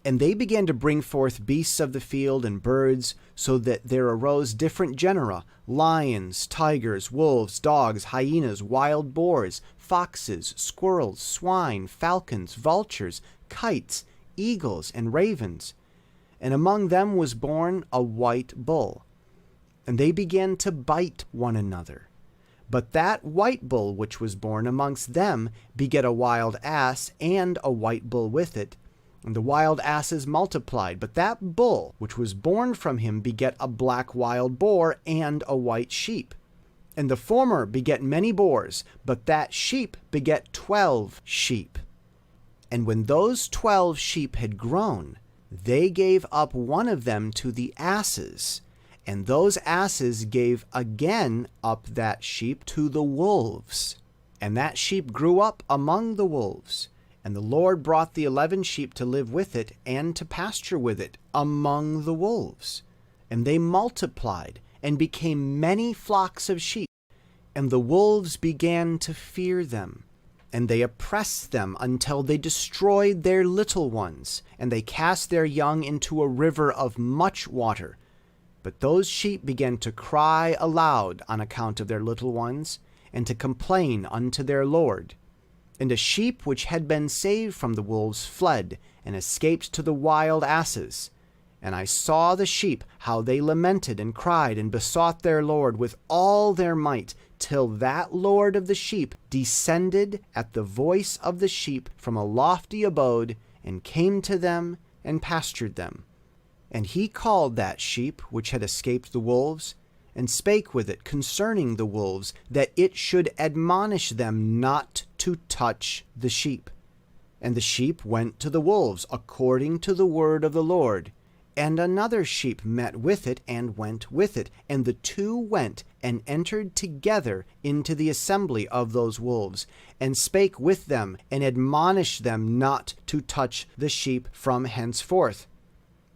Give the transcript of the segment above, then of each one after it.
And they began to bring forth beasts of the field and birds, so that there arose different genera: lions, tigers, wolves, dogs, hyenas, wild boars, foxes, squirrels, swine, falcons, vultures, kites, eagles, and ravens. And among them was born a white bull. And they began to bite one another. But that white bull which was born amongst them begat a wild ass, and a white bull with it. And the wild asses multiplied, but that bull which was born from him begat a black wild boar, and a white sheep. And the former begat many boars, but that sheep begat 12 sheep. And when those 12 sheep had grown, they gave up one of them to the asses, and those asses gave again up that sheep to the wolves. And that sheep grew up among the wolves. And the Lord brought the 11 sheep to live with it, and to pasture with it among the wolves. And they multiplied, and became many flocks of sheep. And the wolves began to fear them. And they oppressed them until they destroyed their little ones. And they cast their young into a river of much water. But those sheep began to cry aloud on account of their little ones, and to complain unto their Lord. And a sheep which had been saved from the wolves fled, and escaped to the wild asses. And I saw the sheep, how they lamented and cried, and besought their Lord with all their might, till that Lord of the sheep descended at the voice of the sheep from a lofty abode, and came to them, and pastured them. And he called that sheep which had escaped the wolves, and spake with it concerning the wolves, that it should admonish them not to touch the sheep. And the sheep went to the wolves, according to the word of the Lord. And another sheep met with it, and went with it. And the two went, and entered together into the assembly of those wolves, and spake with them, and admonished them not to touch the sheep from henceforth.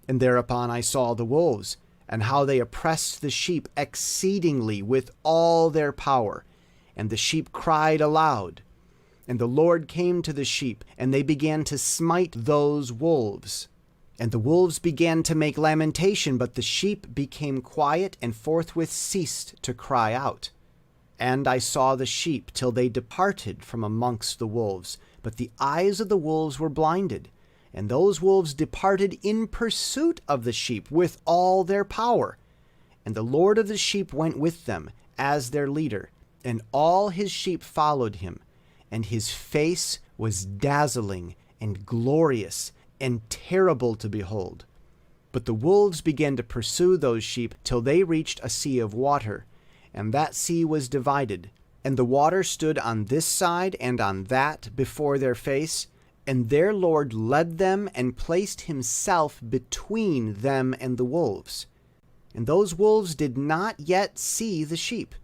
And thereupon I saw the wolves, and how they oppressed the sheep exceedingly with all their power. And the sheep cried aloud. And the Lord came to the sheep, and they began to smite those wolves. And the wolves began to make lamentation, but the sheep became quiet, and forthwith ceased to cry out. And I saw the sheep till they departed from amongst the wolves, but the eyes of the wolves were blinded. And those wolves departed in pursuit of the sheep with all their power. And the Lord of the sheep went with them as their leader, and all his sheep followed him. And his face was dazzling and glorious and terrible to behold. But the wolves began to pursue those sheep till they reached a sea of water, and that sea was divided. And the water stood on this side and on that before their face. And their Lord led them, and placed himself between them and the wolves. And those wolves did not yet see the sheep.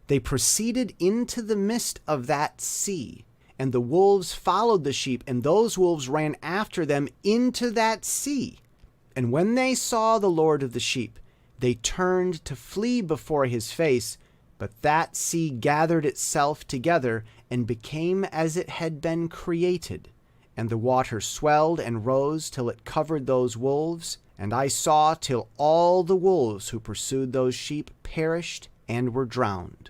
They proceeded into the midst of that sea. And the wolves followed the sheep, and those wolves ran after them into that sea. And when they saw the Lord of the sheep, they turned to flee before his face. But that sea gathered itself together, and became as it had been created. And the water swelled and rose till it covered those wolves. And I saw till all the wolves who pursued those sheep perished and were drowned.